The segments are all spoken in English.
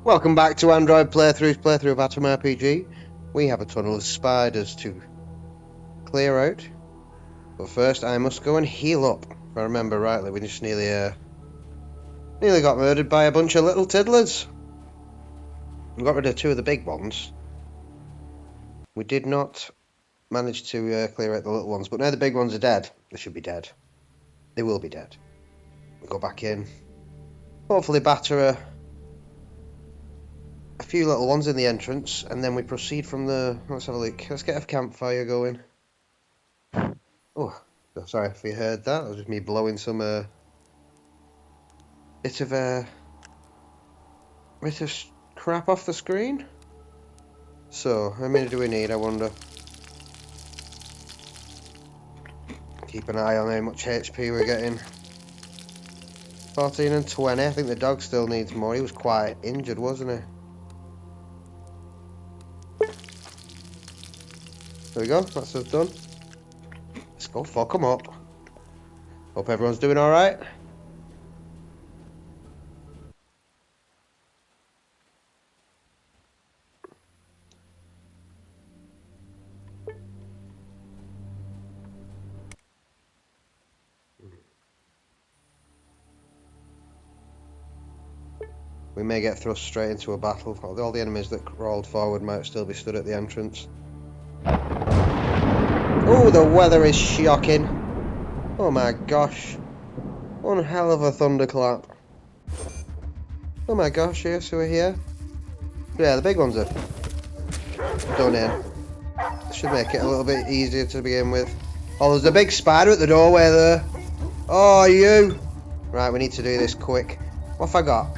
Welcome back to Android playthrough of Atom RPG. We have a tunnel of spiders to clear out, but first I must go and heal up. If I remember rightly, we just nearly got murdered by a bunch of little tiddlers. We got rid of two of the big ones. We did not manage to clear out the little ones, but now the big ones are dead. They should be dead. They will be dead. We go back in. Hopefully batter a few little ones in the entrance, and then we proceed from the... Let's have a look. Let's get a campfire going. Oh, sorry if you heard that. That was just me blowing some bit of crap off the screen. So, how many do we need, I wonder? Keep an eye on how much HP we're getting. 14 and 20. I think the dog still needs more. He was quite injured, wasn't he? There we go. That's us done. Let's go fuck them up. Hope everyone's doing alright. We may get thrust straight into a battle. All the enemies that crawled forward might still be stood at the entrance. Oh, the weather is shocking. Oh my gosh. One hell of a thunderclap. Oh my gosh, yes, we're here. Yeah, the big ones are done in. Should make it a little bit easier to begin with. Oh, there's a big spider at the doorway there. Oh, you. Right, we need to do this quick. What have I got?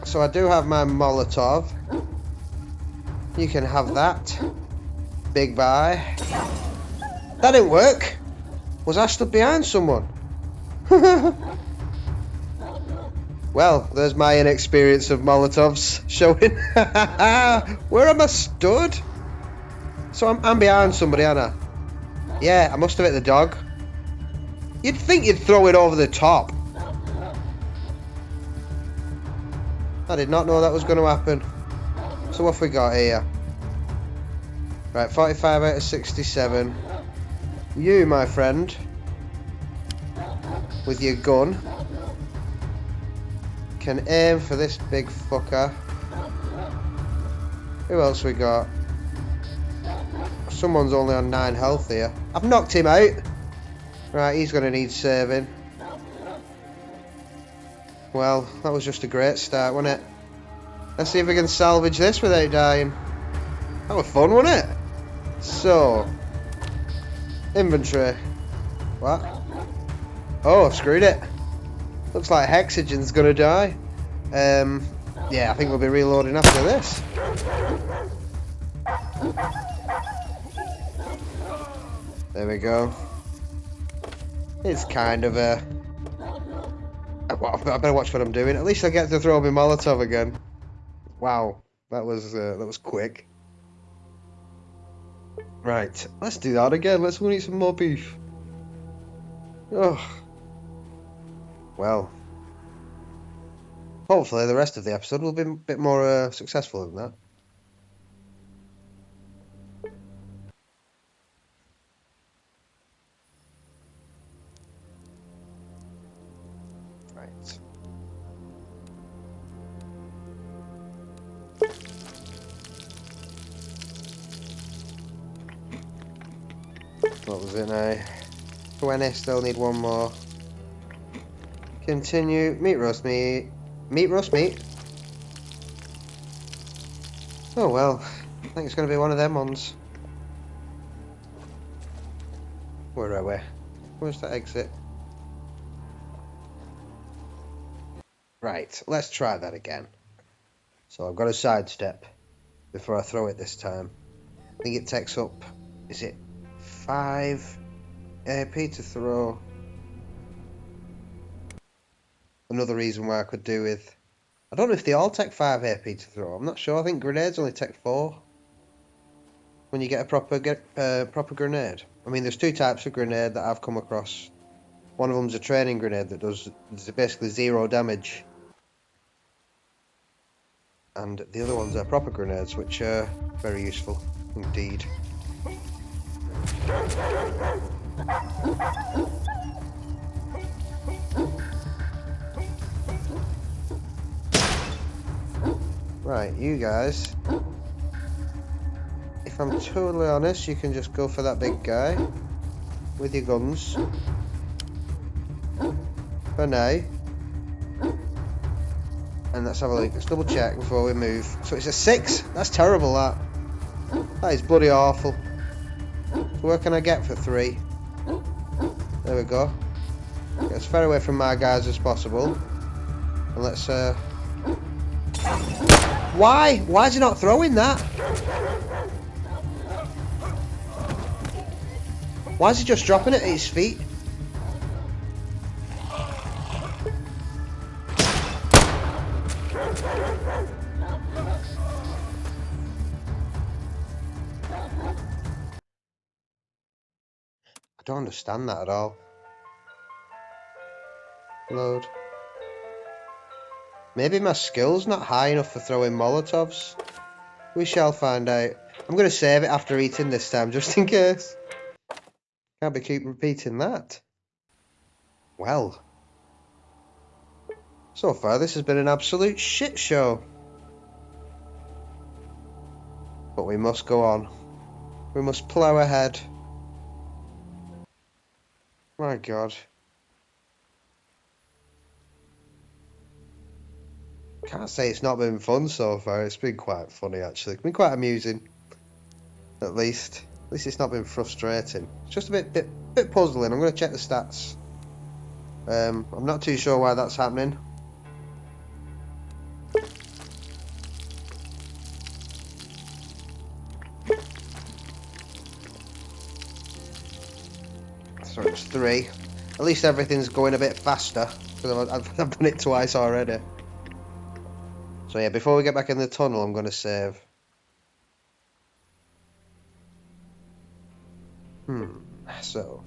So I do have my Molotov. You can have that. Big buy. That didn't work. Was I stood behind someone? Well, there's my inexperience of Molotovs showing. Where am I stood? So I'm behind somebody, aren't I? Yeah, I must have hit the dog. You'd think you'd throw it over the top. I did not know that was going to happen. So what have we got here? Right, 45 out of 67. You, my friend, with your gun, can aim for this big fucker. Who else we got? Someone's only on 9 health here. I've knocked him out. Right, he's going to need saving. Well, that was just a great start, wasn't it? Let's see if we can salvage this without dying. That was fun, wasn't it? So, inventory. What? Oh, I've screwed it. Looks like Hexagon's gonna die. Yeah, I think we'll be reloading after this. There we go. It's kind of a... I better watch what I'm doing. At least I get to throw my Molotov again. Wow, that was quick. Right, let's do that again. Let's go and eat some more beef. Oh. Well. Hopefully the rest of the episode will be a bit more successful than that. Right. What was it now? 20, still need one more. Continue. Meat roast meat. Meat roast meat. Oh well. I think it's going to be one of them ones. Where are we? Where's that exit? Right, let's try that again. So I've got a sidestep before I throw it this time. I think it takes up, is it 5 AP to throw? Another reason why I could do with... I don't know if they all take 5 AP to throw. I'm not sure. I think grenades only take 4. When you get a proper grenade. I mean, there's 2 types of grenade that I've come across. One of them's a training grenade that does basically 0 damage. And the other ones are proper grenades, which are very useful indeed. Right, you guys. If I'm totally honest, you can just go for that big guy with your guns. For now. And let's have a look. Let's double check before we move. So it's a 6? That's terrible, that. That is bloody awful. So what can I get for 3? There we go. Get as far away from my guys as possible. And let's Why? Why is he not throwing that? Why is he just dropping it at his feet? I don't understand that at all. Load. Maybe my skill's not high enough for throwing Molotovs. We shall find out. I'm going to save it after eating this time, just in case. Can't be keep repeating that. Well. So far, this has been an absolute shit show. But we must go on. We must plough ahead. My God. Can't say it's not been fun so far. It's been quite funny, actually. It's been quite amusing. At least. At least it's not been frustrating. It's just a bit puzzling. I'm going to check the stats. I'm not too sure why that's happening. So it's 3. At least everything's going a bit faster. Because I've done it twice already. So yeah, before we get back in the tunnel, I'm going to save. So.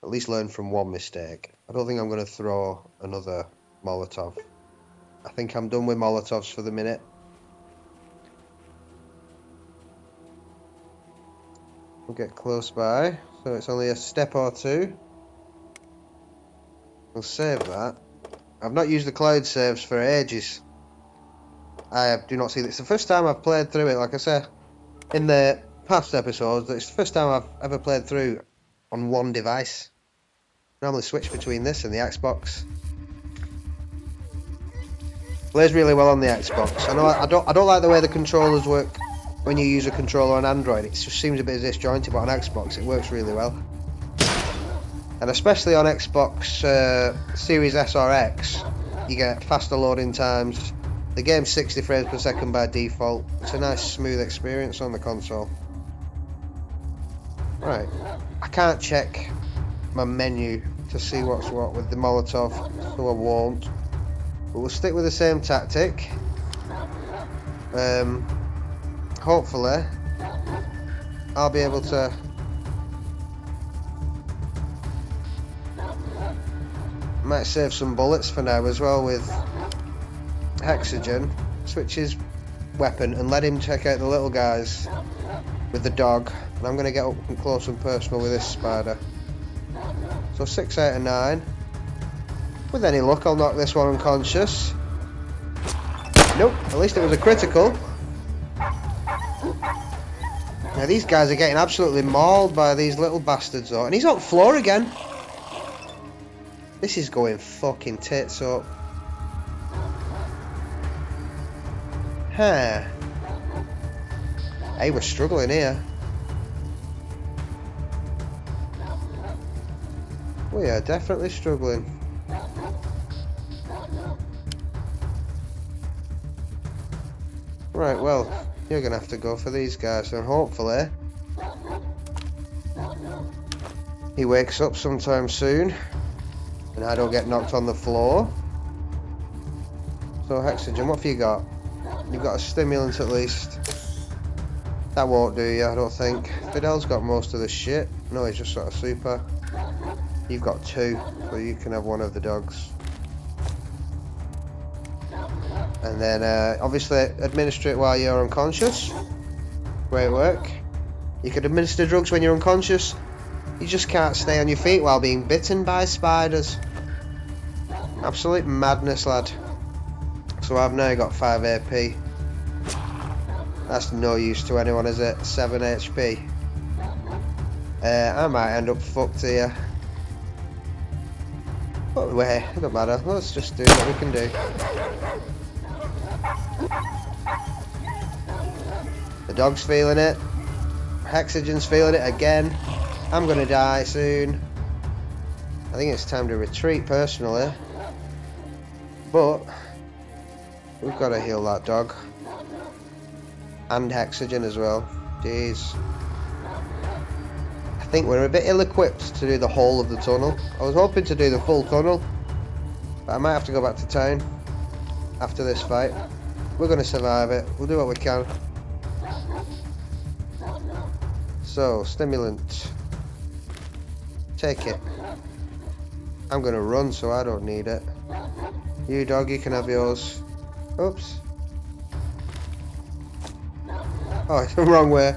At least learn from one mistake. I don't think I'm going to throw another Molotov. I think I'm done with Molotovs for the minute. We'll get close by. So it's only a step or 2. We'll save that. I've not used the cloud saves for ages. I do not see this. It's the first time I've played through it, like I said in the past episodes. It's the first time I've ever played through on one device. I normally switch between this and the Xbox. Plays really well on the Xbox. I don't like the way the controllers work when you use a controller on Android. It just seems a bit disjointed, but on Xbox it works really well. And especially on Xbox Series S or X, you get faster loading times. The game's 60 frames per second by default. It's a nice smooth experience on the console. Right, I can't check my menu to see what's what with the Molotov, so I won't. But we'll stick with the same tactic. Hopefully, I'll be able to might save some bullets for now as well with Hexagon. Switch his weapon and let him check out the little guys with the dog. And I'm going to get up close and personal with this spider. So 6 out of 9. With any luck, I'll knock this one unconscious. Nope, at least it was a critical. Now these guys are getting absolutely mauled by these little bastards though. And he's on the floor again. This is going fucking tits up. Huh. Hey, we're struggling here. We are definitely struggling. Right, well, you're gonna have to go for these guys, and hopefully he wakes up sometime soon and I don't get knocked on the floor. So Hexagon, what have you got? You've got a stimulant at least. That won't do you, I don't think. Fidel's got most of the shit. No, he's just sort of super. You've got 2, so you can have one of the dogs. And then obviously administer it while you're unconscious. Great work. You could administer drugs when you're unconscious. You just can't stay on your feet while being bitten by spiders. Absolute madness, lad. So I've now got 5 AP. That's no use to anyone, is it? 7 HP. I might end up fucked here. But wait, it don't matter. Let's just do what we can do. The dog's feeling it. Hexagon's feeling it again. I'm gonna die soon. I think it's time to retreat personally. But we've got to heal that dog. And Hexagon as well. Jeez. I think we're a bit ill-equipped to do the whole of the tunnel. I was hoping to do the full tunnel, but I might have to go back to town after this fight. We're going to survive it. We'll do what we can. So, stimulant. Take it. I'm going to run, so I don't need it. You dog, you can have yours. Oops. Oh, it's the wrong way.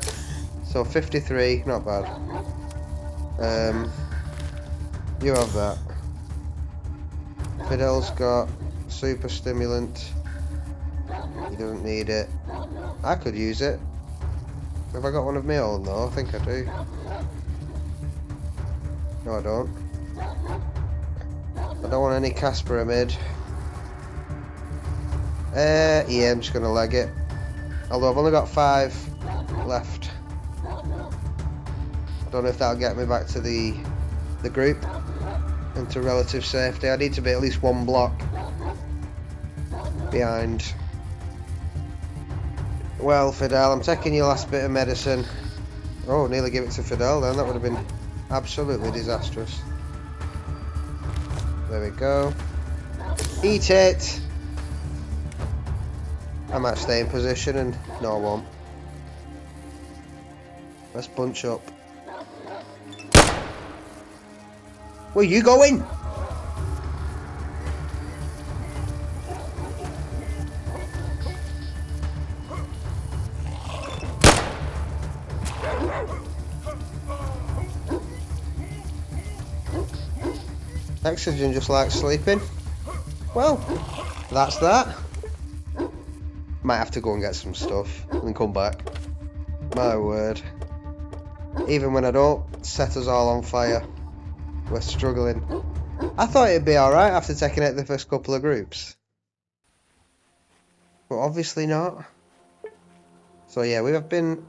So 53, not bad. You have that. Fidel's got super stimulant. He doesn't need it. I could use it. Have I got one of my own though? I think I do. No, I don't. I don't want any Casperamid. Yeah, I'm just gonna leg it. Although I've only got 5 left. I don't know if that'll get me back to the group into relative safety. I need to be at least 1 block behind. Well, Fidel, I'm taking your last bit of medicine. Oh, nearly give it to Fidel then. That would have been absolutely disastrous. There we go. Eat it! I might stay in position and... no, I won't. Let's bunch up. Where are you going? Hexagon just likes sleeping. Well, that's that. Might have to go and get some stuff and come back. My word. Even when I don't set us all on fire, we're struggling. I thought it'd be alright after taking out the first couple of groups. But obviously not. So yeah, we have been...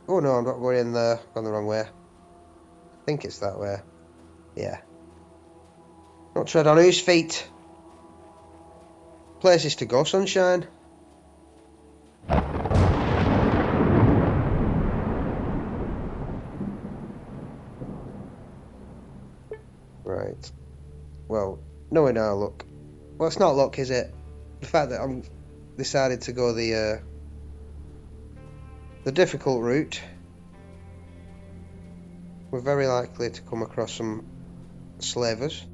oh no, I'm not going in there. Gone the wrong way. I think it's that way. Yeah. Don't tread on whose feet. Places to go, sunshine. Right. Well, knowing our luck. Well, it's not luck, is it? The fact that I'm decided to go the difficult route. We're very likely to come across some slavers.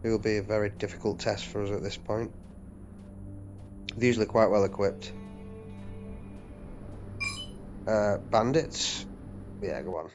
It will be a very difficult test for us at this point. They're usually quite well equipped. Bandits? Yeah, go on.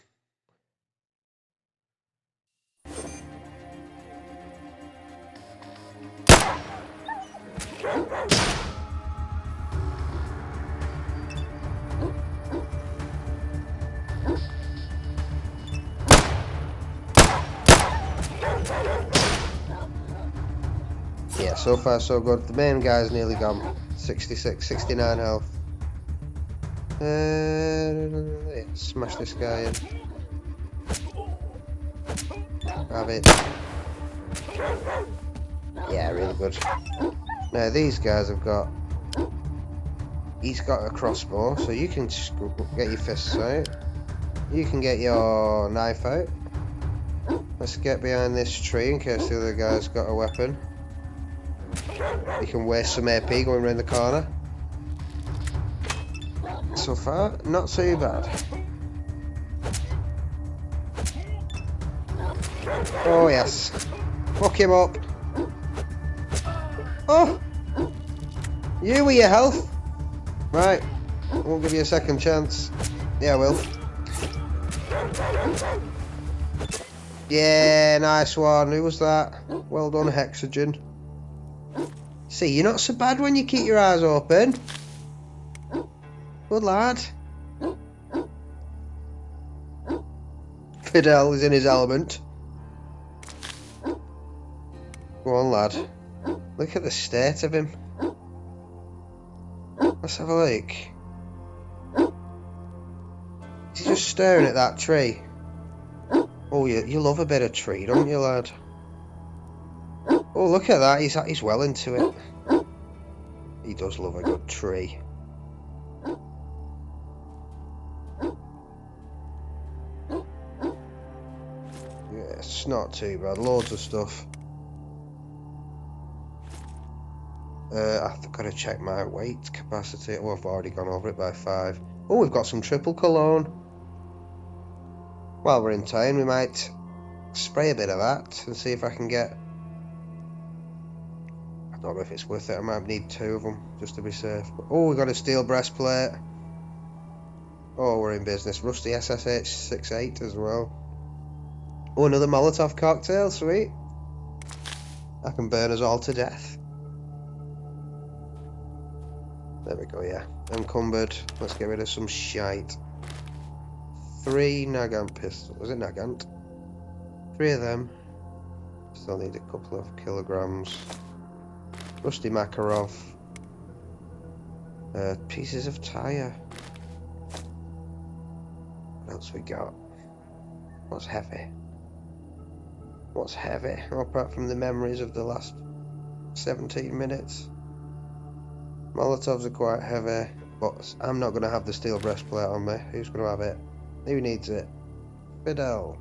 Yeah, so far so good. The main guy's nearly gone. 66, 69 health. Yeah, smash this guy in. Have it. Yeah, really good. Now these guys have got... he's got a crossbow, so you can get your fists out. You can get your knife out. Let's get behind this tree in case the other guy's got a weapon. You can waste some AP going around the corner. So far, not too bad. Oh yes. Fuck him up. Oh! You with your health. Right. I won't give you a second chance. Yeah, I will. Yeah, nice one. Who was that? Well done, Hexogen. See, you're not so bad when you keep your eyes open. Good lad. Fidel is in his element. Go on, lad. Look at the state of him. Let's have a look. He's just staring at that tree. Oh, you love a bit of tree, don't you, lad? Oh, look at that. He's well into it. He does love a good tree. Yeah, it's not too bad. Loads of stuff. I've got to check my weight capacity. Oh, I've already gone over it by 5. Oh, we've got some triple cologne. While we're in town, we might spray a bit of that and see if I can get... I don't know if it's worth it. I might need 2 of them just to be safe. But, oh, we've got a steel breastplate. Oh, we're in business. Rusty SSH 68 as well. Oh, another Molotov cocktail. Sweet. I can burn us all to death. There we go, yeah. Encumbered. Let's get rid of some shite. 3 Nagant pistols. Was it Nagant? 3 of them. Still need a couple of kilograms. Rusty Makarov. Pieces of tyre. What else we got? What's heavy? What's heavy? Apart from the memories of the last 17 minutes. Molotovs are quite heavy, but I'm not going to have the steel breastplate on me. Who's going to have it? Who needs it? Fidel.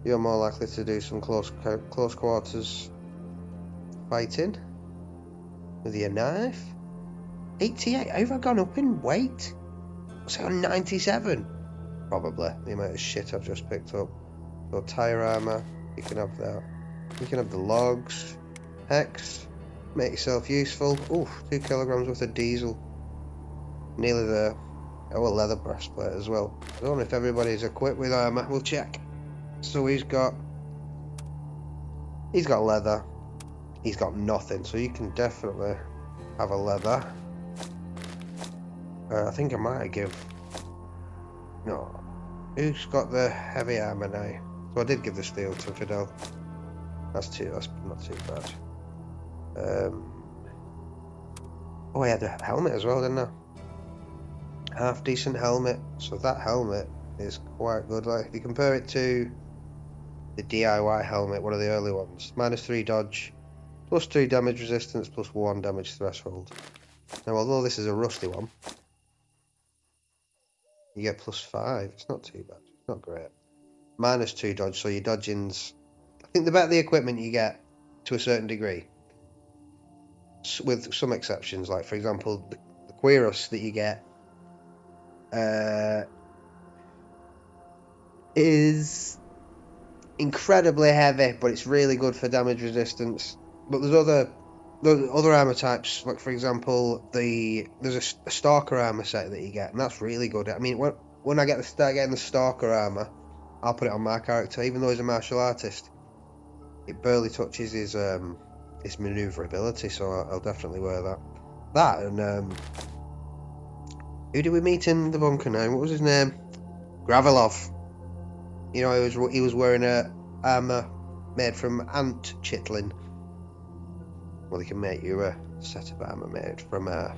You're more likely to do some close quarters fighting with your knife. 88. Have I gone up in weight? Was I on 97? Probably the amount of shit I've just picked up. So tire armor, you can have that. You can have the logs. Hex. Make yourself useful. Ooh, 2 kilograms worth of diesel. Nearly there. Oh, a leather breastplate as well. I don't know if everybody's equipped with armor. We'll check. So he's got leather. He's got nothing. So you can definitely have a leather. I think I might give. No. Who's got the heavy armor now? So I did give the steel to Fidel. That's not too bad. Oh, I had a helmet as well, didn't I? Half decent helmet. So that helmet is quite good. Like if you compare it to the DIY helmet, one of the early ones, -3 dodge, +3 damage resistance, +1 damage threshold. Now, although this is a rusty one, you get +5. It's not too bad. It's not great. -2 dodge, so your dodging's... I think the better the equipment you get, to a certain degree, with some exceptions, like for example, the Quiros that you get is incredibly heavy, but it's really good for damage resistance. But there's other armor types, like for example, there's a Stalker armor set that you get, and that's really good. I mean, when I start getting the Stalker armor, I'll put it on my character, even though he's a martial artist. It barely touches his maneuverability, so I'll definitely wear that. That and who did we meet in the bunker now? What was his name? Gravelov. You know, he was wearing a armor made from ant chitlin. Well, they can make you a set of armor made from a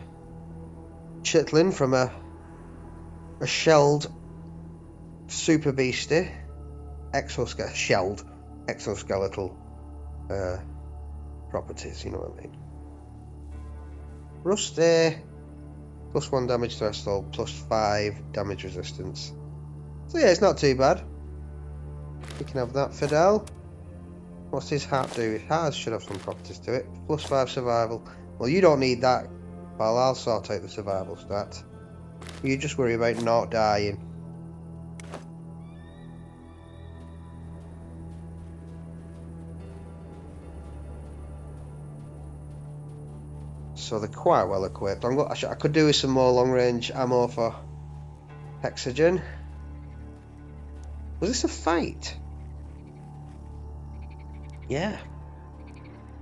chitlin from a shelled super beastie shelled exoskeletal properties. You know what I mean? Rusty. +1 damage threshold, +5 damage resistance. So yeah, it's not too bad. We can have that. Fidel. What's his hat do? His hat should have some properties to it. +5 survival. Well, you don't need that, pal. I'll sort out the survival stat. You just worry about not dying. So they're quite well equipped. I could do with some more long range ammo for Hexogen. Was this a fight? Yeah.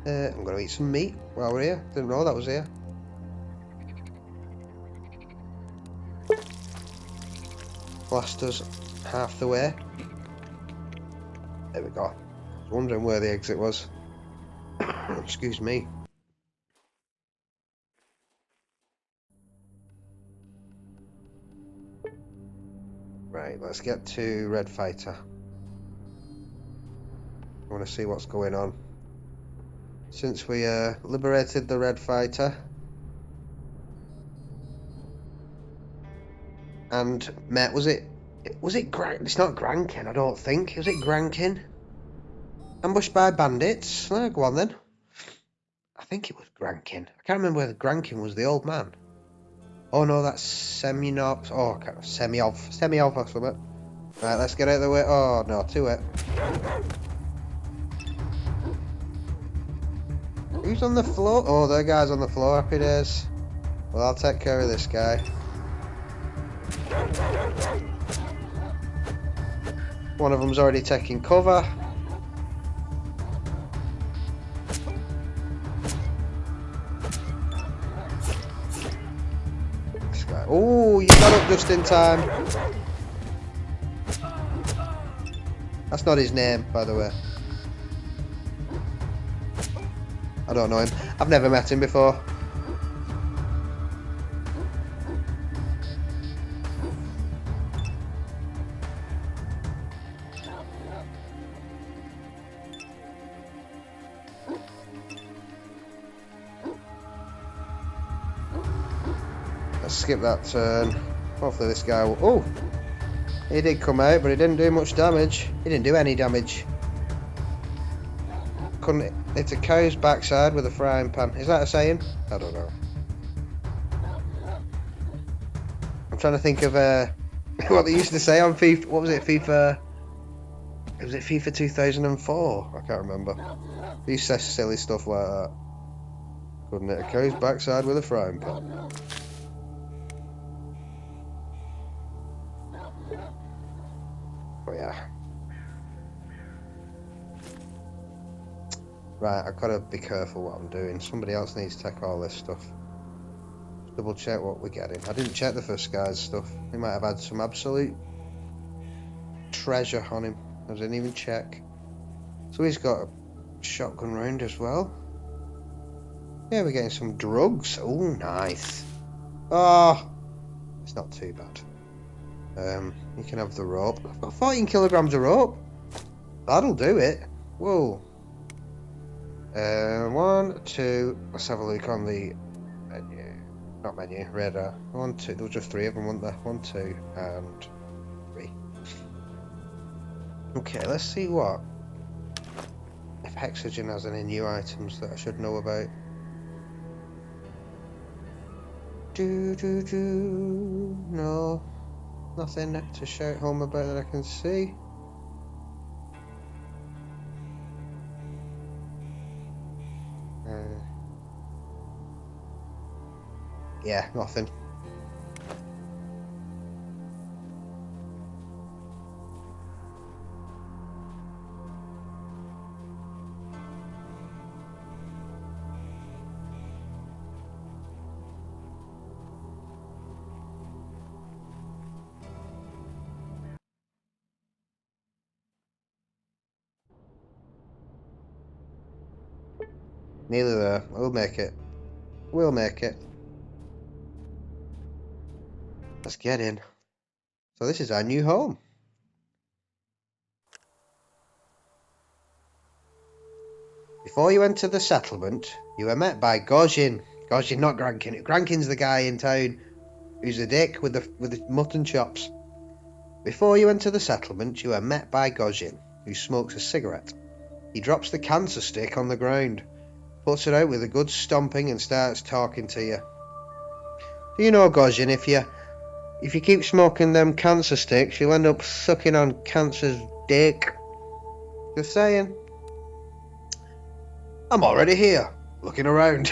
I'm gonna eat some meat while we're here. Didn't know that was here. Last us half the way. There we go. I was wondering where the exit was. Excuse me. Right, let's get to Red Fighter. I want to see what's going on. Since we liberated the Red Fighter and met, was it it's not Grankin, I don't think. Was it Grankin? Ambushed by bandits? Go on then. I think it was Grankin. I can't remember whether Grankin was the old man. Oh no, that's Semyonov. Oh, Semyov or something. Right, let's get out of the way. Oh no, too wet. Who's on the floor? Oh, that guy's on the floor. Happy days. Well, I'll take care of this guy. One of them's already taking cover. This guy. Oh, you got up just in time. That's not his name, by the way. I don't know him. I've never met him before. Let's skip that turn. Hopefully this guy will... Oh! He did come out, but he didn't do much damage. He didn't do any damage. Couldn't hit a cow's backside with a frying pan. Is that a saying? I don't know. I'm trying to think of what they used to say on FIFA. What was it? FIFA... Was it FIFA 2004? I can't remember. They used to say silly stuff like that. Couldn't hit a cow's backside with a frying pan. Oh yeah. Right, I've got to be careful what I'm doing. Somebody else needs to take all this stuff. Just double check what we're getting. I didn't check the first guy's stuff. He might have had some absolute treasure on him. I didn't even check. So he's got a shotgun round as well. Yeah, we're getting some drugs. Oh, nice. Oh, it's not too bad. You can have the rope. I've got 14 kilograms of rope. That'll do it. Whoa. 1, 2. Let's have a look on the menu. Not menu, radar. 1, 2. There was just 3 of them, weren't there? 1, 2, and 3. Okay, let's see what. If Hexogen has any new items that I should know about. No. Nothing to shout home about that I can see. Yeah, nothing. Nearly there. We'll make it. We'll make it. Let's get in. So this is our new home. Before you enter the settlement, you are met by Gojin. Gojin, not Grankin. Grankin's the guy in town who's a dick with the mutton chops. Before you enter the settlement, you are met by Gojin, who smokes a cigarette. He drops the cancer stick on the ground, puts it out with a good stomping and starts talking to you. Do you know, Gojin, if you keep smoking them cancer sticks, you'll end up sucking on cancer's dick. Just saying. I'm already here. Looking around.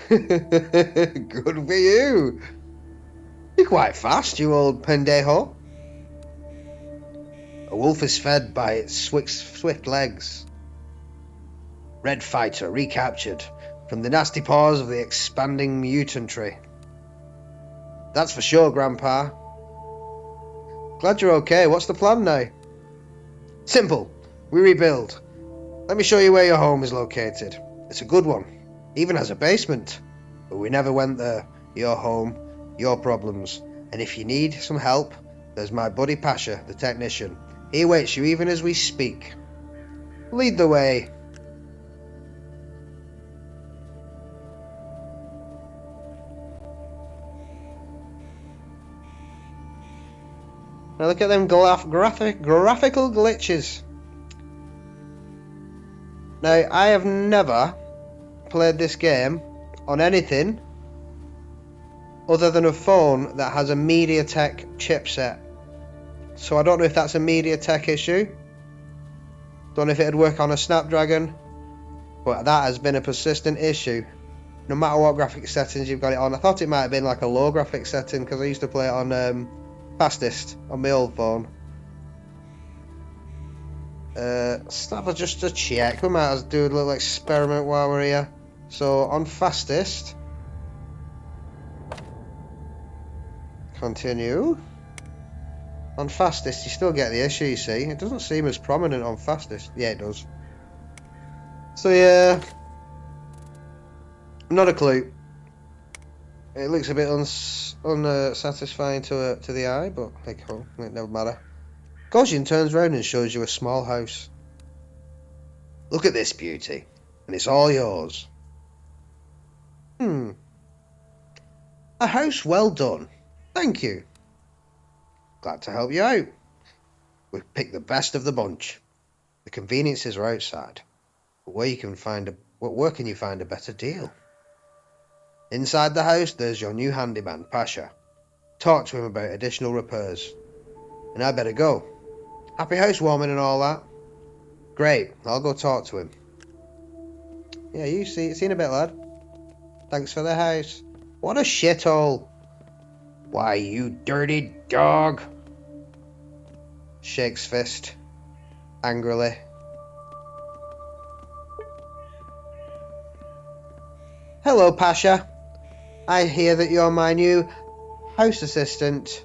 Good for you. You're quite fast, you old pendejo. A wolf is fed by its swift legs. Red fighter recaptured from the nasty paws of the expanding mutantry. That's for sure, Grandpa. Glad you're okay. What's the plan now? Simple. We rebuild. Let me show you where your home is located. It's a good one. Even has a basement. But we never went there. Your home, your problems. And if you need some help, there's my buddy Pasha, the technician. He awaits you even as we speak. Lead the way. Now look at them graphical glitches. Now, I have never played this game on anything other than a phone that has a MediaTek chipset. So I don't know if that's a MediaTek issue. Don't know if it'd work on a Snapdragon. But that has been a persistent issue. No matter what graphic settings you've got it on. I thought it might have been like a low graphic setting because I used to play it on fastest on my old phone. Let's have just a check. We might as well do a little experiment while we're here. So on fastest, continue. On fastest, you still get the issue. You see, it doesn't seem as prominent on fastest. Yeah, it does. So yeah, not a clue. It looks a bit unsatisfying to the eye, but hey, cool. It never matter. Gojin turns round and shows you a small house. Look at this beauty, and it's all yours. A house well done. Thank you. Glad to help you out. We've picked the best of the bunch. The conveniences are outside, but where can you find a better deal? Inside the house, there's your new handyman, Pasha. Talk to him about additional repairs. And I better go. Happy housewarming and all that. Great, I'll go talk to him. Yeah, see in a bit, lad. Thanks for the house. What a shithole. Why, you dirty dog. Shakes fist. Angrily. Hello, Pasha. I hear that you're my new house assistant.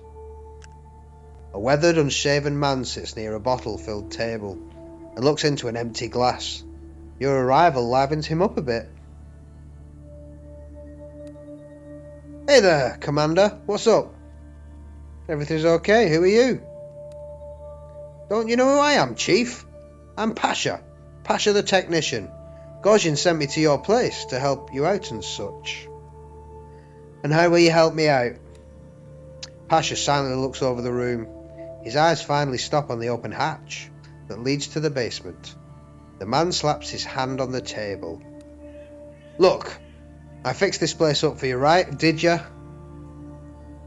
A weathered, unshaven man sits near a bottle-filled table and looks into an empty glass. Your arrival livens him up a bit. Hey there, Commander. What's up? Everything's okay. Who are you? Don't you know who I am, Chief? I'm Pasha. Pasha the technician. Gojin sent me to your place to help you out and such. And how will you help me out? Pasha silently looks over the room. His eyes finally stop on the open hatch that leads to the basement. The man slaps his hand on the table. Look, I fixed this place up for you, right? Did ya?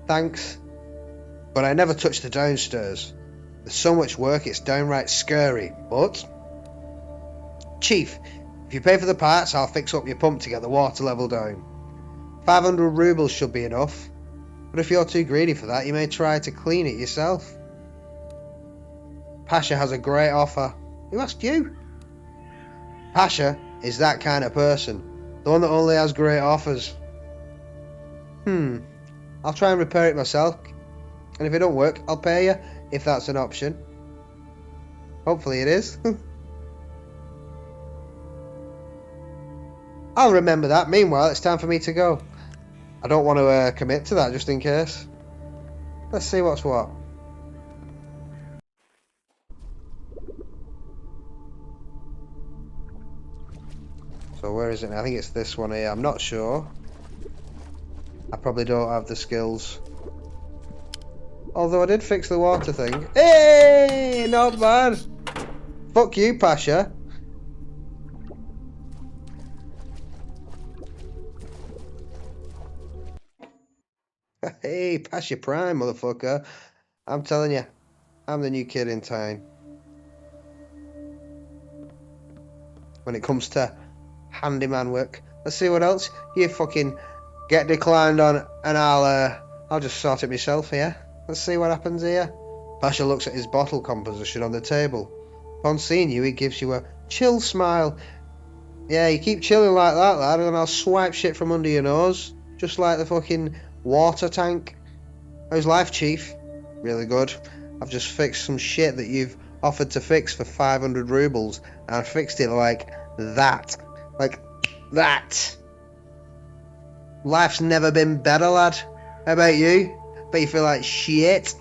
Thanks. But I never touched the downstairs. There's so much work, it's downright scary. But, Chief, if you pay for the parts, I'll fix up your pump to get the water level down. 500 rubles should be enough. But if you're too greedy for that, you may try to clean it yourself. Pasha has a great offer. Who asked you? Pasha is that kind of person. The one that only has great offers. I'll try and repair it myself. And if it don't work, I'll pay you, if that's an option. Hopefully it is. I'll remember that. Meanwhile, it's time for me to go. I don't want to commit to that just in case. Let's see what's what. So where is it now? I think it's this one here. I'm not sure. I probably don't have the skills. Although I did fix the water thing. Hey! Not bad! Fuck you, Pasha. Hey, Pasha Prime, motherfucker. I'm telling you, I'm the new kid in town. When it comes to handyman work, Let's see what else. You fucking get declined on, and I'll just sort it myself here. Let's see what happens here. Pasha looks at his bottle composition on the table. Upon seeing you, he gives you a chill smile. Yeah, you keep chilling like that, lad, and I'll swipe shit from under your nose. Just like the fucking water tank. How's life, Chief? Really good. I've just fixed some shit that you've offered to fix for 500 rubles, and I fixed it like that. Like that. Life's never been better, lad. How about you? Bet you feel like shit.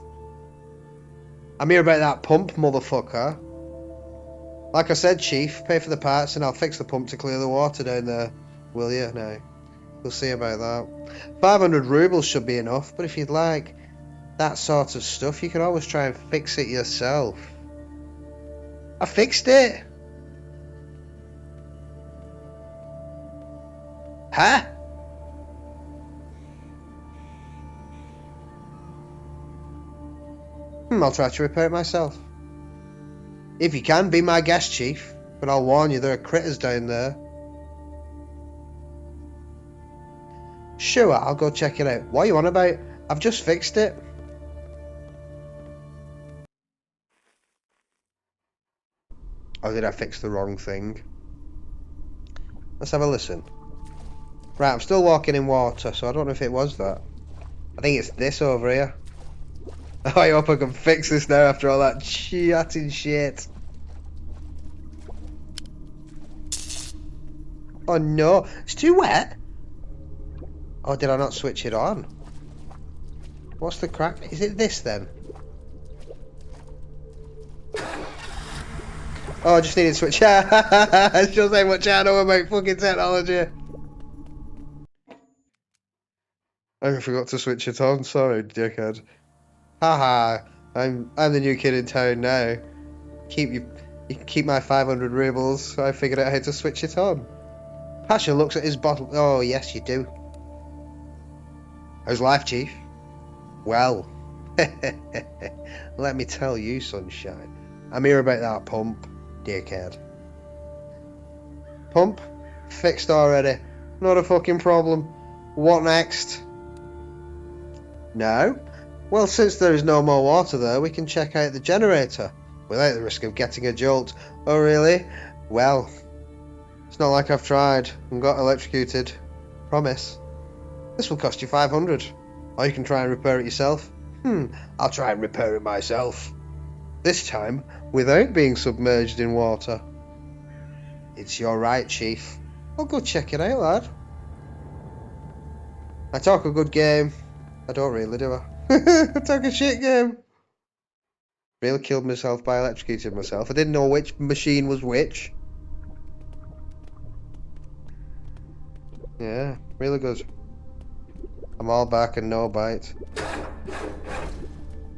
I'm here about that pump, motherfucker. Like I said, Chief, pay for the parts and I'll fix the pump to clear the water down there. Will you? No. We'll see about that. 500 rubles should be enough, but if you'd like that sort of stuff, you can always try and fix it yourself. I fixed it. Huh? I'll try to repair it myself. If you can, be my guest, Chief. But I'll warn you, there are critters down there. Sure, I'll go check it out. What are you on about? I've just fixed it. Or did I fix the wrong thing? Let's have a listen. Right, I'm still walking in water, so I don't know if it was that. I think it's this over here. Oh, I hope I can fix this now after all that chatting shit. Oh no, it's too wet. Oh, did I not switch it on? What's the crack? Is it this then? Oh, I just needed to switch. It shows how much I know about fucking technology. I forgot to switch it on. Sorry, dickhead. Haha, I'm the new kid in town now. You can keep my 500 rubles. I figured out how to switch it on. Pasha looks at his bottle. Oh yes, you do. How's life, Chief? Well, let me tell you, sunshine. I'm here about that pump, dickhead. Pump? Fixed already. Not a fucking problem. What next? No? Well, since there is no more water there, we can check out the generator, without the risk of getting a jolt. Oh really? Well, it's not like I've tried and got electrocuted. Promise. This will cost you 500. Or you can try and repair it yourself. I'll try and repair it myself. This time, without being submerged in water. It's your right, Chief. I'll go check it out, lad. I talk a good game. I don't really, do I? I talk a shit game. Really killed myself by electrocuting myself. I didn't know which machine was which. Yeah, really good. I'm all back and no bite.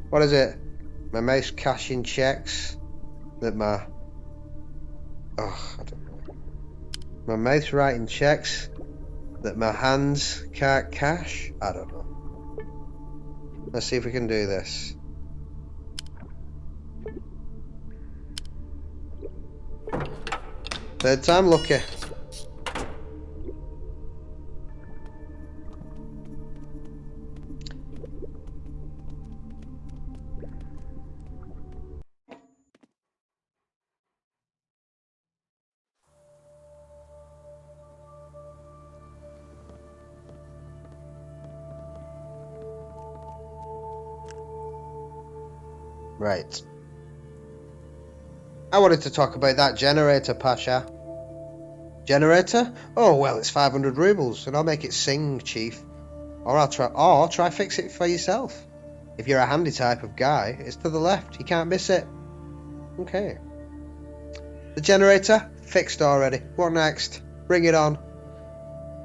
What is it? My mouth's cashing checks that my... Oh, I don't know. My mouth's writing checks that my hands can't cash? I don't know. Let's see if we can do this. Third time lucky. Right. I wanted to talk about that generator, Pasha. Generator? Oh, well, it's 500 rubles, and I'll make it sing, Chief. Or try fix it for yourself. If you're a handy type of guy, it's to the left. You can't miss it. Okay. The generator? Fixed already. What next? Bring it on.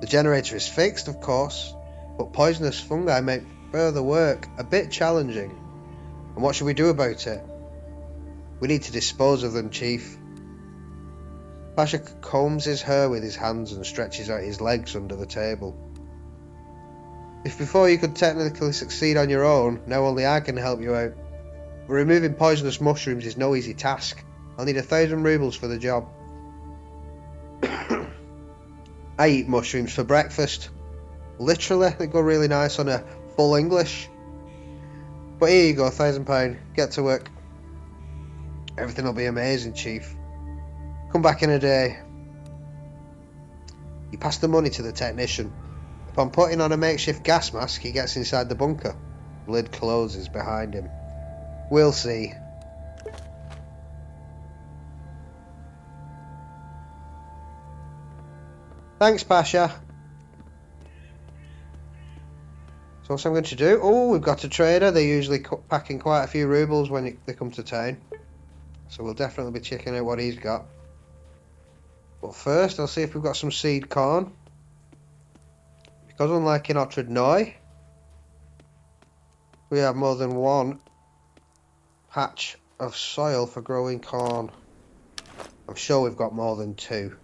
The generator is fixed, of course, but poisonous fungi make further work a bit challenging. And what should we do about it? We need to dispose of them, Chief. Pasha combs his hair with his hands and stretches out his legs under the table. If before you could technically succeed on your own, now only I can help you out. But removing poisonous mushrooms is no easy task. I'll need 1,000 rubles for the job. I eat mushrooms for breakfast. Literally, they go really nice on a full English. But here you go, £1,000. Get to work. Everything will be amazing, Chief. Come back in a day. You pass the money to the technician. Upon putting on a makeshift gas mask, he gets inside the bunker. The lid closes behind him. We'll see. Thanks, Pasha. So what's I'm going to do? Oh, we've got a trader. They're usually packing quite a few rubles when they come to town. So we'll definitely be checking out what he's got. But first, I'll see if we've got some seed corn. Because unlike in Otradnoy, we have more than one patch of soil for growing corn. I'm sure we've got more than two.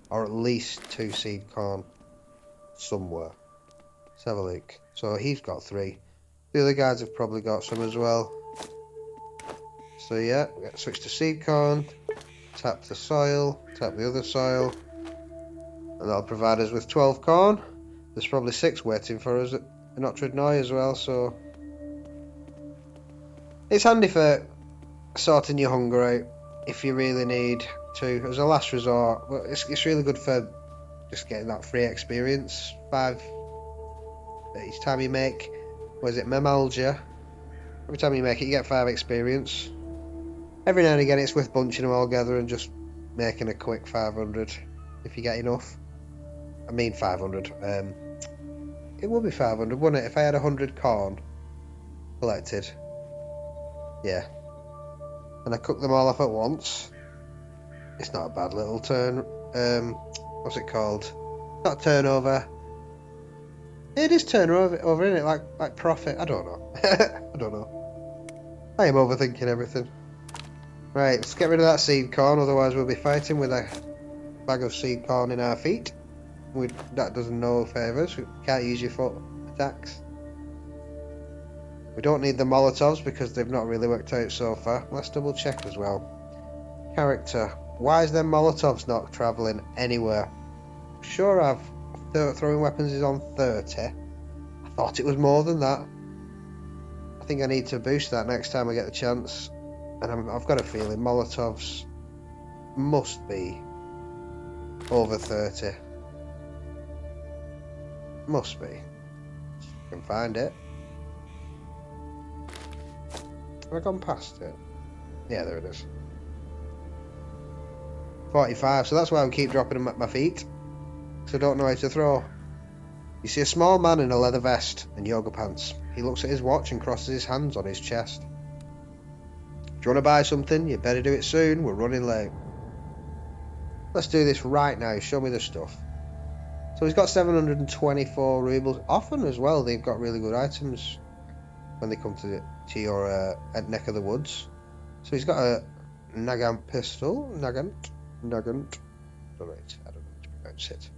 Or at least 2 seed corn. Somewhere. Let's have a look. So he's got 3. The other guys have probably got some as well. So yeah, we get switch to seed corn. Tap the soil. Tap the other soil. And that'll provide us with 12 corn. There's probably 6 waiting for us in Otradnoy as well, so it's handy for sorting your hunger out if you really need to, as a last resort. But it's really good for just getting that free experience. 5 each time you make, what is it, Memalgia? Every time you make it, you get 5 experience. Every now and again, it's worth bunching them all together and just making a quick 500 if you get enough. I mean 500. It would be 500, wouldn't it, if I had 100 corn collected? Yeah. And I cook them all off at once. It's not a bad little turn. What's it called? Not turnover. It is turnover, isn't it? Like profit. I don't know. I don't know. I am overthinking everything. Right, let's get rid of that seed corn, otherwise we'll be fighting with a bag of seed corn in our feet. That does no favours. We can't use your foot attacks. We don't need the Molotovs because they've not really worked out so far. Let's double check as well. Character. Why is them Molotovs not travelling anywhere? Sure, throwing weapons is on 30. I thought it was more than that. I think I need to boost that next time I get the chance. And I've got a feeling Molotovs must be over 30. Must be. I can find it. Have I gone past it? Yeah, there it is. 45, so that's why we keep dropping them at my feet. So I don't know how to throw. You see a small man in a leather vest and yoga pants. He looks at his watch and crosses his hands on his chest. Do you want to buy something? You better do it soon, we're running late. Let's do this right now, show me the stuff. So he's got 724 rubles. Often as well, they've got really good items when they come to your neck of the woods. So he's got a Nagant pistol. Nagant. I don't know how to pronounce it.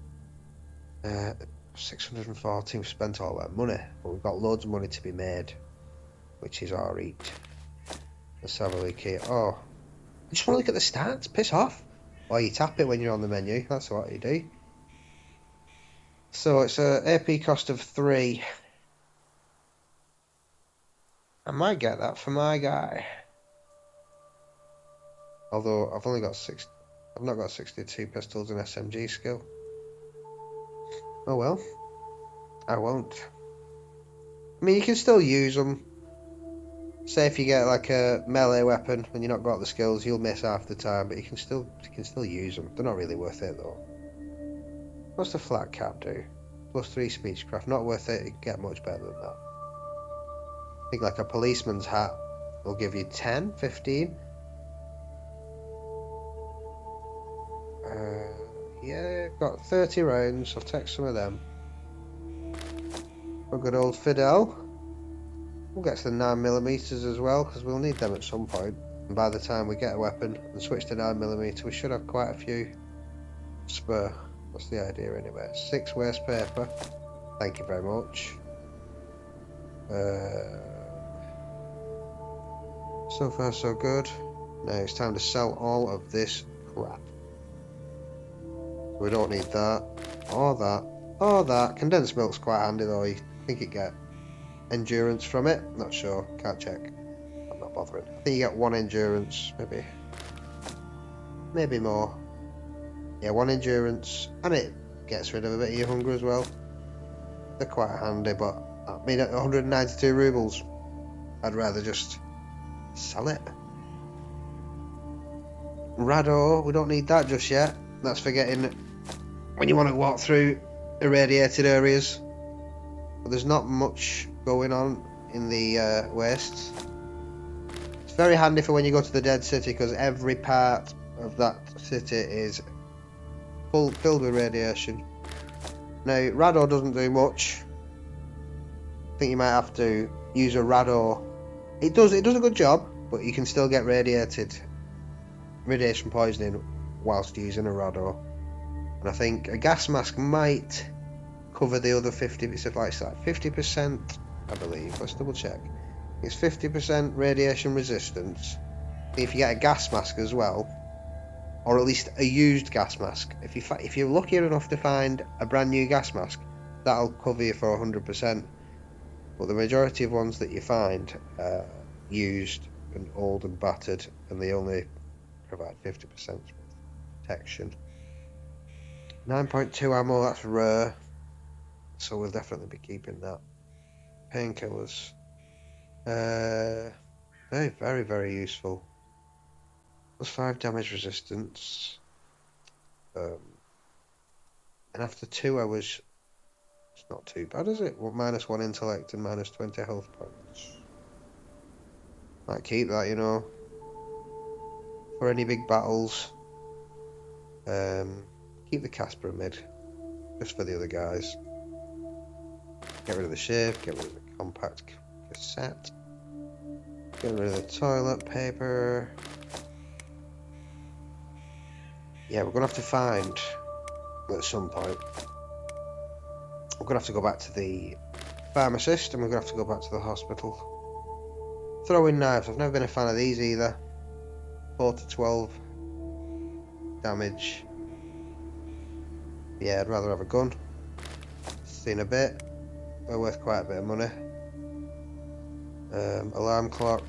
614, we've spent all that money. But we've got loads of money to be made, which is our eat. Let's have a look here. Oh, I just want to look at the stats. Piss off. Or you tap it when you're on the menu. That's what you do. So it's a AP cost of 3. I might get that for my guy. Although I've only got I've not got 62 pistols and SMG skill. Oh well. I won't. I mean, you can still use them. Say if you get like a melee weapon and you've not got the skills, you'll miss half the time, but you can still use them. They're not really worth it though. What's the flat cap do? +3 speechcraft, not worth it. You can get much better than that. I think like a policeman's hat will give you 10, 15. Yeah, got 30 rounds. I'll take some of them. A good old Fidel. We'll get to the 9mm as well, because we'll need them at some point. And by the time we get a weapon and switch to 9mm, we should have quite a few spare. What's the idea anyway? 6 waste paper. Thank you very much. So far so good. Now it's time to sell all of this crap. We don't need that. Or that. Or that. Condensed milk's quite handy though. I think you get endurance from it. Not sure. Can't check. I'm not bothering. I think you get 1 endurance. Maybe more. Yeah, 1 endurance. And it gets rid of a bit of your hunger as well. They're quite handy, but I mean at 192 rubles, I'd rather just sell it. Rado, we don't need that just yet. That's for getting when you want to walk through irradiated areas. But there's not much going on in the wastes. It's very handy for when you go to the Dead City, because every part of that city is filled with radiation. Now, Rado doesn't do much. I think you might have to use a Rado. It does a good job, but you can still get radiation poisoning whilst using a Rado. And I think a gas mask might cover the other 50%. It's like 50%, I believe. Let's double check. It's 50% radiation resistance. If you get a gas mask as well, or at least a used gas mask, if you're lucky enough to find a brand new gas mask, that'll cover you for 100%. But the majority of ones that you find are used and old and battered, and they only provide 50% protection. 9.2 ammo, that's rare, so we'll definitely be keeping that. Painkillers, very, very, very useful. +5 damage resistance, and after 2 hours, it's not too bad, is it? Well, -1 intellect and -20 health points. Might keep that, you know, for any big battles. Keep the cast pyramid, just for the other guys. Get rid of the shiv, get rid of the compact cassette, get rid of the toilet paper. Yeah, we're gonna have to find, at some point, we're gonna have to go back to the pharmacist, and we're gonna have to go back to the hospital. Throwing knives, I've never been a fan of these either. 4 to 12 damage. Yeah, I'd rather have a gun. Seen a bit. They're worth quite a bit of money. Alarm clock.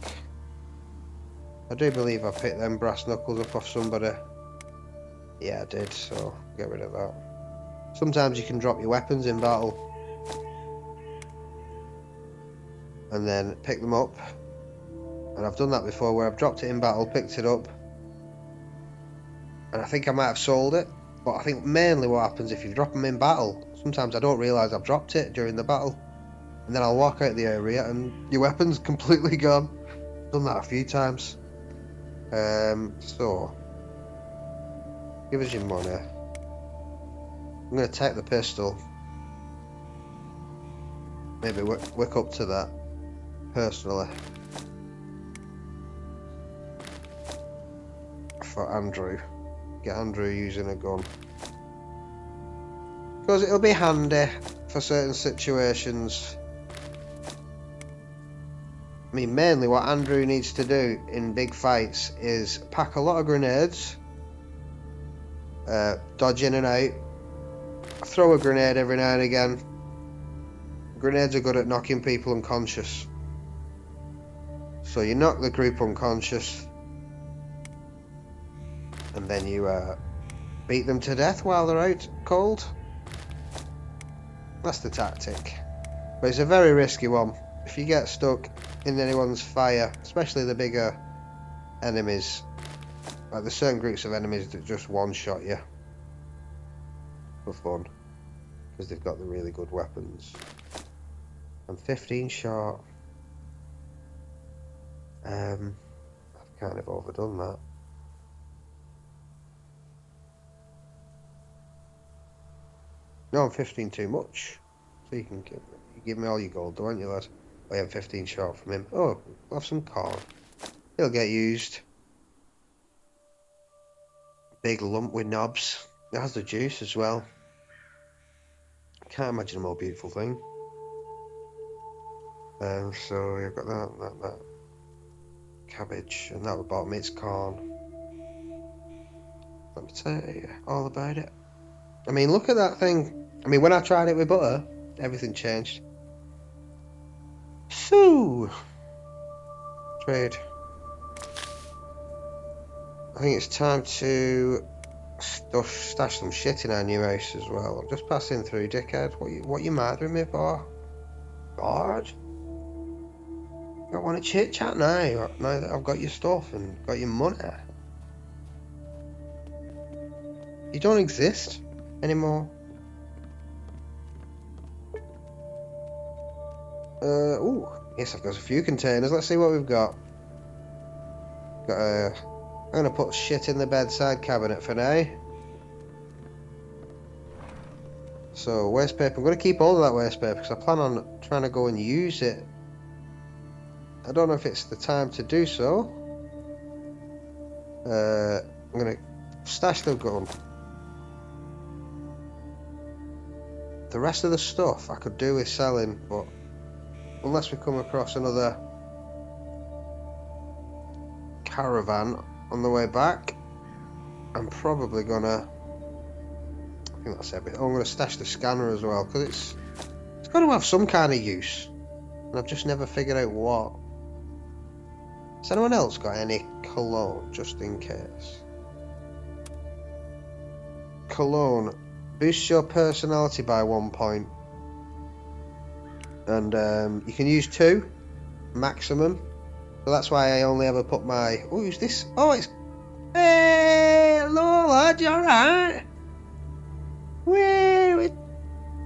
I do believe I picked them brass knuckles up off somebody. Yeah, I did, so get rid of that. Sometimes you can drop your weapons in battle and then pick them up. And I've done that before, where I've dropped it in battle, picked it up, and I think I might have sold it. But I think mainly what happens if you drop them in battle, sometimes I don't realise I've dropped it during the battle, and then I'll walk out the area and your weapon's completely gone. Done that a few times. So give us your money. I'm going to take the pistol. Maybe work up to that personally for Andrew. Get Andrew using a gun, because it'll be handy for certain situations. I mean, mainly what Andrew needs to do in big fights is pack a lot of grenades, dodge in and out, throw a grenade every now and again. Grenades are good at knocking people unconscious. So you knock the group unconscious, and then you beat them to death while they're out cold. That's the tactic. But it's a very risky one. If you get stuck in anyone's fire, especially the bigger enemies, like there's certain groups of enemies that just one-shot you for fun, because they've got the really good weapons. I'm 15 short. I've kind of overdone that. No, I'm 15 too much. So you can give me all your gold, don't you, lad? I am 15 short from him. Oh, we'll have some corn. He'll get used. Big lump with knobs. It has the juice as well. Can't imagine a more beautiful thing. So you've got that cabbage, and that would bottom it's corn. Let me tell you all about it. I mean, look at that thing. I mean, when I tried it with butter, everything changed. So, trade. I think it's time to stash some shit in our new house as well. I'm just passing through, dickhead. What you mad with me for? God. I don't want to chit chat now. Now that I've got your stuff and got your money. You don't exist anymore. Ooh, yes, I've got a few containers. Let's see what we've got. I'm gonna put shit in the bedside cabinet for now. So, waste paper. I'm gonna keep all of that waste paper because I plan on trying to go and use it. I don't know if it's the time to do so. I'm gonna stash the gun. The rest of the stuff I could do with selling, but unless we come across another caravan on the way back, I'm probably gonna... I think that's everything. Oh, I'm gonna stash the scanner as well, because it's got to have some kind of use. And I've just never figured out what. Has anyone else got any cologne, just in case? Cologne. Boosts your personality by 1 point. And you can use 2 maximum. So that's why I only ever put my... Oh, who's this? Oh, it's... Hey, hello, lad, you alright? Wait,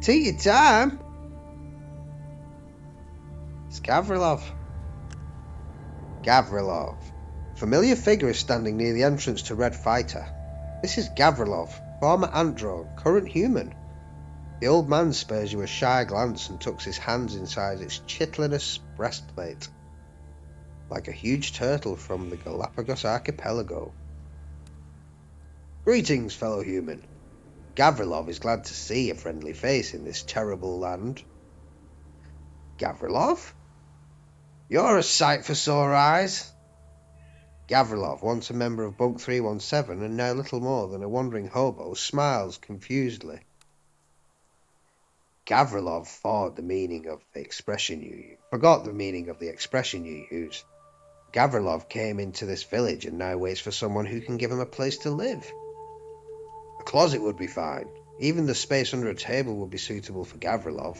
take your time. It's Gavrilov. Gavrilov. Familiar figure is standing near the entrance to Red Fighter. This is Gavrilov, former ant drone, current human. The old man spares you a shy glance and tucks his hands inside its chitinous breastplate, like a huge turtle from the Galapagos archipelago. Greetings, fellow human. Gavrilov is glad to see a friendly face in this terrible land. Gavrilov? You're a sight for sore eyes. Gavrilov, once a member of Bunk 317 and now little more than a wandering hobo, smiles confusedly. Gavrilov forgot the meaning of the expression you use. Gavrilov came into this village and now waits for someone who can give him a place to live. A closet would be fine. Even the space under a table would be suitable for Gavrilov.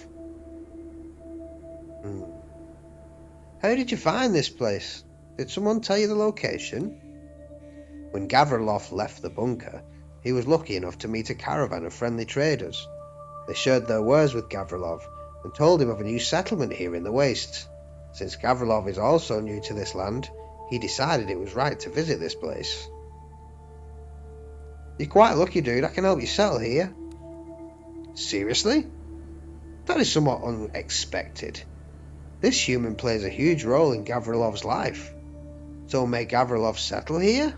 How did you find this place? Did someone tell you the location? When Gavrilov left the bunker, he was lucky enough to meet a caravan of friendly traders. They shared their wares with Gavrilov and told him of a new settlement here in the wastes. Since Gavrilov is also new to this land, he decided it was right to visit this place. You're quite lucky, dude. I can help you settle here. Seriously? That is somewhat unexpected. This human plays a huge role in Gavrilov's life. So may Gavrilov settle here?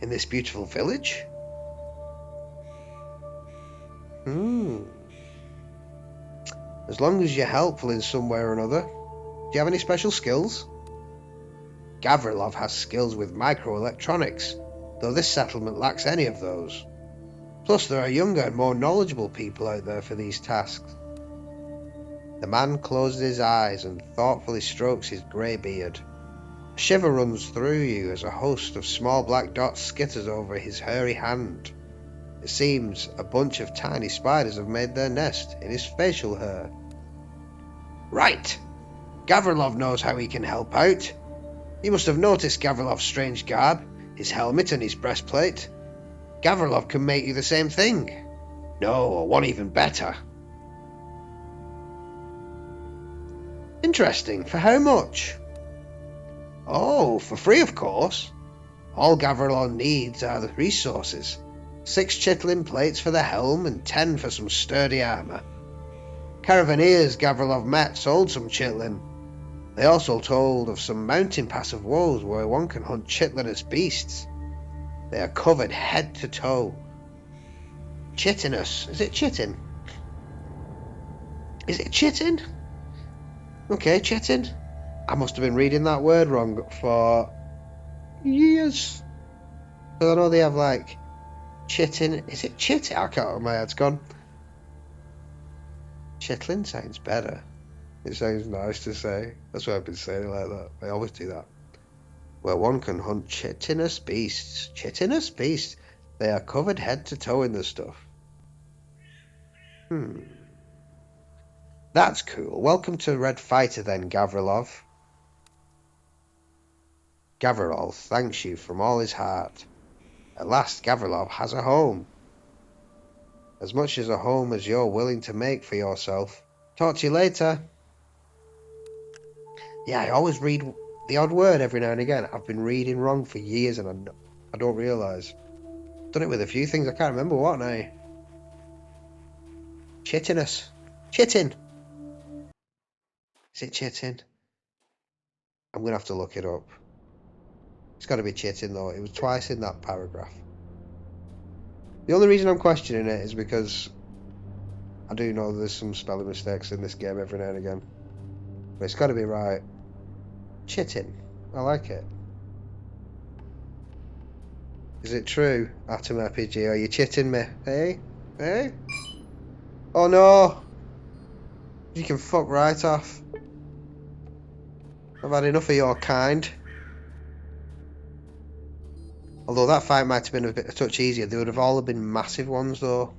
In this beautiful village? As long as you're helpful in some way or another. Do you have any special skills? Gavrilov has skills with microelectronics, though this settlement lacks any of those. Plus, there are younger and more knowledgeable people out there for these tasks. The man closes his eyes and thoughtfully strokes his grey beard. A shiver runs through you as a host of small black dots skitters over his hairy hand. It seems a bunch of tiny spiders have made their nest in his facial hair. Right! Gavrilov knows how he can help out. You must have noticed Gavrilov's strange garb, his helmet and his breastplate. Gavrilov can make you the same thing. No, or one even better. Interesting. For how much? Oh, for free, of course. All Gavrilov needs are the resources. 6 chitlin plates for the helm and 10 for some sturdy armour. Caravaneers Gavrilov met sold some chitlin. They also told of some mountain pass of woes where one can hunt chitlinous beasts. They are covered head to toe. Chitinous. Is it chitin? Is it chitin? Okay, chitin. I must have been reading that word wrong for years. But I know they have like Chitting. Is it chitting? I can't. My head's gone. Chitlin sounds better. It sounds nice to say. That's why I've been saying it like that. I always do that. Where one can hunt chitinous beasts. Chitinous beasts. They are covered head to toe in the stuff. That's cool. Welcome to Red Fighter then, Gavrilov. Gavrilov thanks you from all his heart. At last, Gavrilov has a home. As much as a home as you're willing to make for yourself. Talk to you later. Yeah, I always read the odd word every now and again. I've been reading wrong for years and I don't realise. Done it with a few things. I can't remember what now. Chittiness. Chittin. Is it chittin? I'm going to have to look it up. It's got to be chittin though. It was twice in that paragraph. The only reason I'm questioning it is because I do know there's some spelling mistakes in this game every now and again. But it's got to be right. Chittin. I like it. Is it true, Atom RPG? Are you chitting me? Hey? Hey? Oh no! You can fuck right off. I've had enough of your kind. Although that fight might have been a touch easier. They would have all been massive ones though.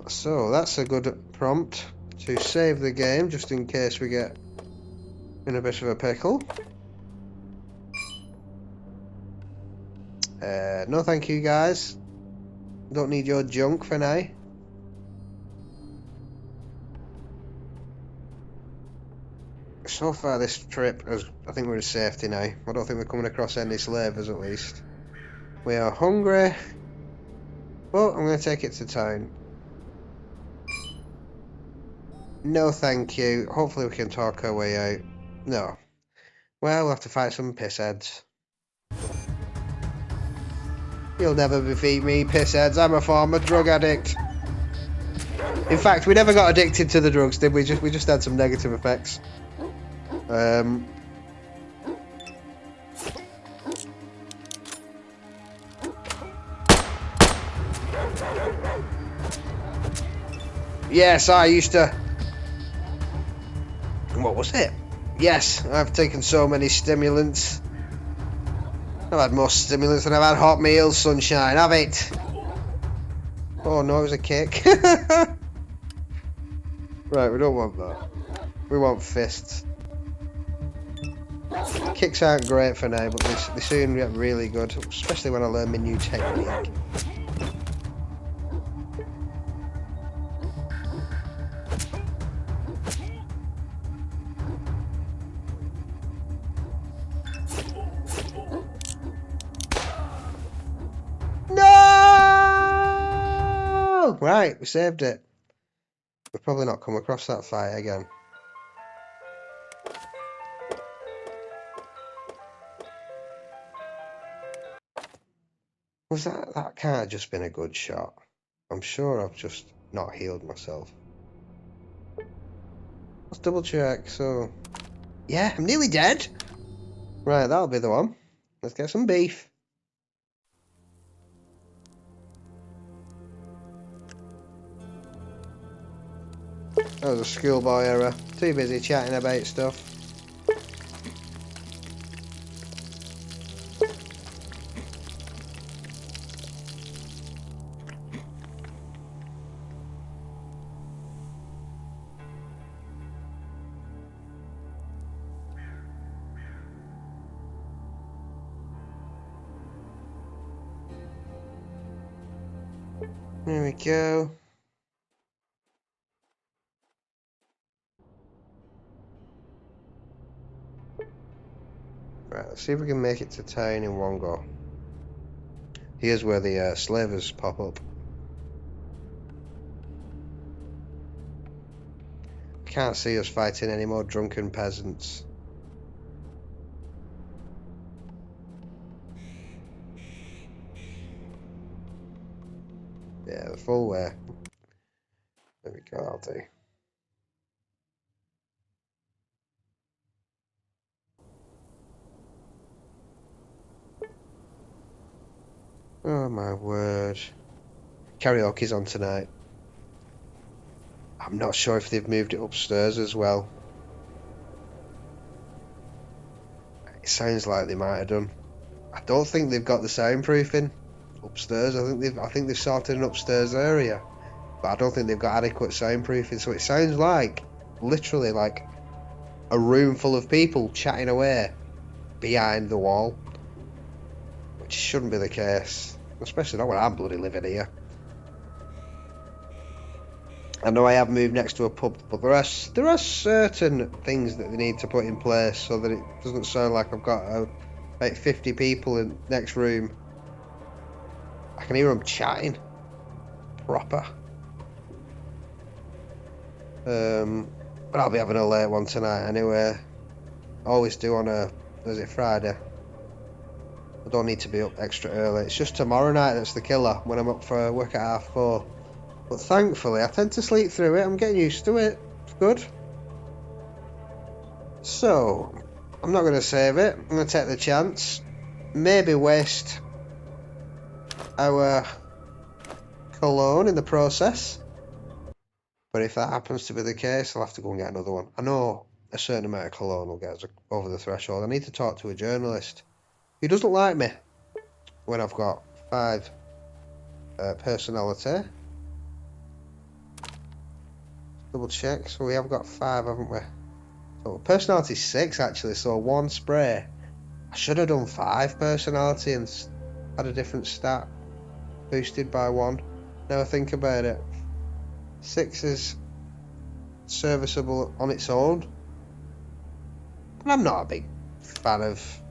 So that's a good prompt to save the game just in case we get in a bit of a pickle. No thank you guys. Don't need your junk for now. So far this trip, I think we're in safety now. I don't think we're coming across any slavers at least. We are hungry. Well, I'm going to take it to town. No thank you. Hopefully we can talk our way out. No. Well, we'll have to fight some pissheads. You'll never defeat me, pissheads. I'm a former drug addict. In fact, we never got addicted to the drugs, did we? We just had some negative effects. Yes, I used to... What was it? Yes, I've taken so many stimulants. I've had more stimulants than I've had hot meals, sunshine. Have it. Oh no, it was a kick. Right, we don't want that. We want fists. Kicks aren't great for now, but they soon get really good, especially when I learn my new technique. No! Right, we saved it. We've probably not come across that fight again. Was that can't have just been a good shot. I'm sure I've just not healed myself. Let's double check, so... Yeah, I'm nearly dead! Right, that'll be the one. Let's get some beef. That was a schoolboy error. Too busy chatting about stuff. There we go. Right, let's see if we can make it to town in one go. Here's where the slavers pop up. Can't see us fighting any more drunken peasants. Yeah, the full way. There we go, I'll do. Oh my word. Karaoke's on tonight. I'm not sure if they've moved it upstairs as well. It sounds like they might have done. I don't think they've got the soundproofing upstairs. I think they've sorted an upstairs area, but I don't think they've got adequate soundproofing. So it sounds like literally like a room full of people chatting away behind the wall, which shouldn't be the case, especially not when I'm bloody living here. I know I have moved next to a pub, but there are certain things that they need to put in place so that it doesn't sound like I've got about 50 people in the next room. I can hear them chatting proper. But I'll be having a late one tonight anyway. I always do on Friday. I don't need to be up extra early. It's just tomorrow night that's the killer, when I'm up for work at 4:30. But thankfully, I tend to sleep through it. I'm getting used to it. It's good. So, I'm not going to save it. I'm going to take the chance. Maybe waste our cologne in the process. But if that happens to be the case, I'll have to go and get another one. I know a certain amount of cologne will get us over the threshold. I need to talk to a journalist who doesn't like me when I've got 5 personality. Double check. So we have got 5, haven't we? So personality 6 actually. So 1 spray. I should have done 5 personality and had a different stat boosted by 1. Now I think about it. 6 is serviceable on its own. But I'm not a big fan of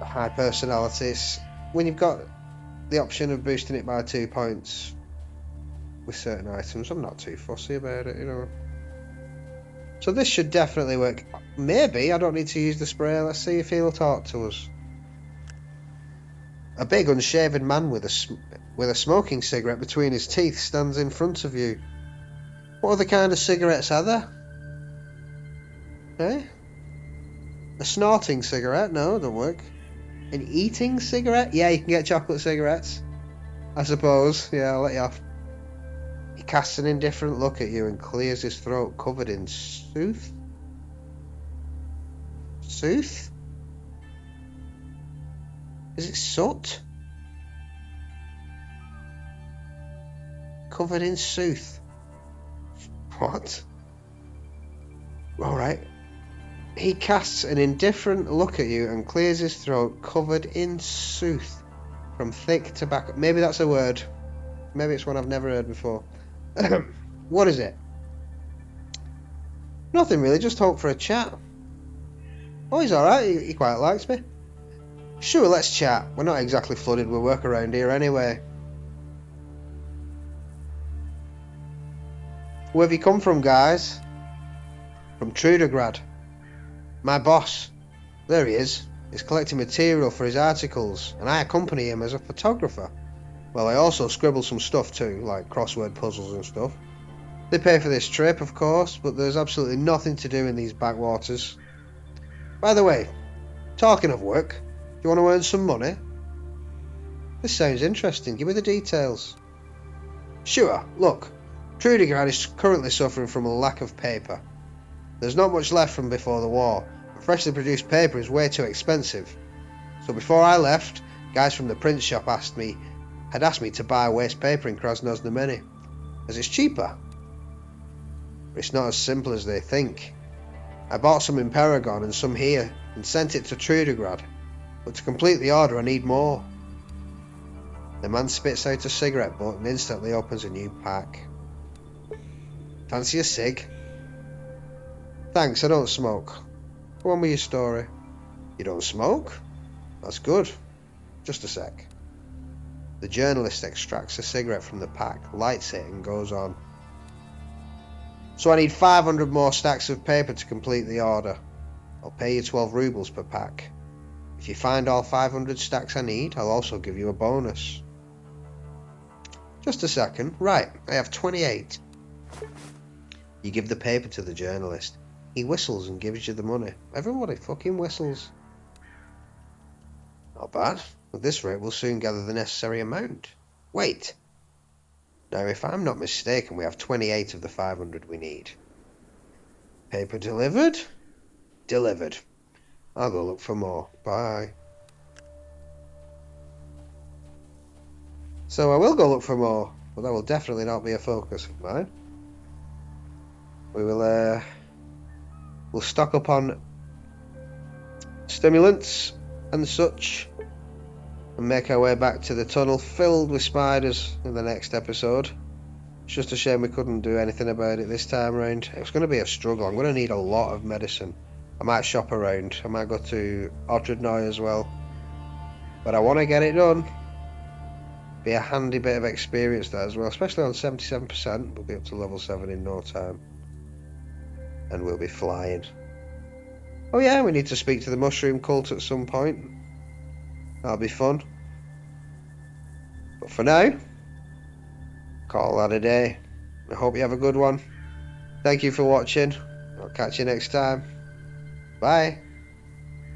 high personalities. When you've got the option of boosting it by 2 points with certain items, I'm not too fussy about it, you know. So this should definitely work. Maybe I don't need to use the spray. Let's see if he'll talk to us. A big unshaven man with a smoking cigarette between his teeth stands in front of you. What other kind of cigarettes are there? Eh? A snorting cigarette? No, don't work. An eating cigarette? Yeah, you can get chocolate cigarettes, I suppose. Yeah, I'll let you off. He casts an indifferent look at you and clears his throat, covered in soot. Soot? Is it soot? Covered in soot. What? Alright. He casts an indifferent look at you and clears his throat, covered in soot from thick tobacco. Maybe that's a word. Maybe it's one I've never heard before. What is it? Nothing really, just hope for a chat. Oh, he's alright, he quite likes me. Sure, let's chat. We're not exactly flooded with work around here anyway. Where have you come from, guys? From Trudegrad. My boss. There he is. He's collecting material for his articles, and I accompany him as a photographer. Well, I also scribble some stuff too, like crossword puzzles and stuff. They pay for this trip, of course, but there's absolutely nothing to do in these backwaters. By the way, talking of work, do you want to earn some money? This sounds interesting. Give me the details. Sure. Look, Trudegrad is currently suffering from a lack of paper. There's not much left from before the war, and freshly produced paper is way too expensive. So before I left, guys from the print shop asked me to buy waste paper in Krasnoznameni, as it's cheaper. But it's not as simple as they think. I bought some in Paragon and some here, and sent it to Trudegrad, but to complete the order I need more. The man spits out a cigarette butt and instantly opens a new pack. Fancy a cig? Thanks, I don't smoke. Go on with your story. You don't smoke? That's good. Just a sec. The journalist extracts a cigarette from the pack, lights it and goes on. So I need 500 more stacks of paper to complete the order. I'll pay you 12 rubles per pack. If you find all 500 stacks I need, I'll also give you a bonus. Just a second. Right, I have 28. You give the paper to the journalist. He whistles and gives you the money. Everybody fucking whistles. Not bad. At this rate, we'll soon gather the necessary amount. Wait. Now, if I'm not mistaken, we have 28 of the 500 we need. Paper delivered? Delivered. I'll go look for more. Bye. So I will go look for more, but that will definitely not be a focus of mine. We will, we'll stock up on stimulants and such, and make our way back to the tunnel filled with spiders in the next episode. It's just a shame we couldn't do anything about it this time around. It's going to be a struggle. I'm going to need a lot of medicine. I might shop around. I might go to Otradnoy as well. But I want to get it done. Be a handy bit of experience there as well, especially on 77%. We'll be up to level 7 in no time. And we'll be flying. Oh yeah, we need to speak to the mushroom cult at some point. That'll be fun. But for now, call that a day. I hope you have a good one. Thank you for watching. I'll catch you next time. Bye.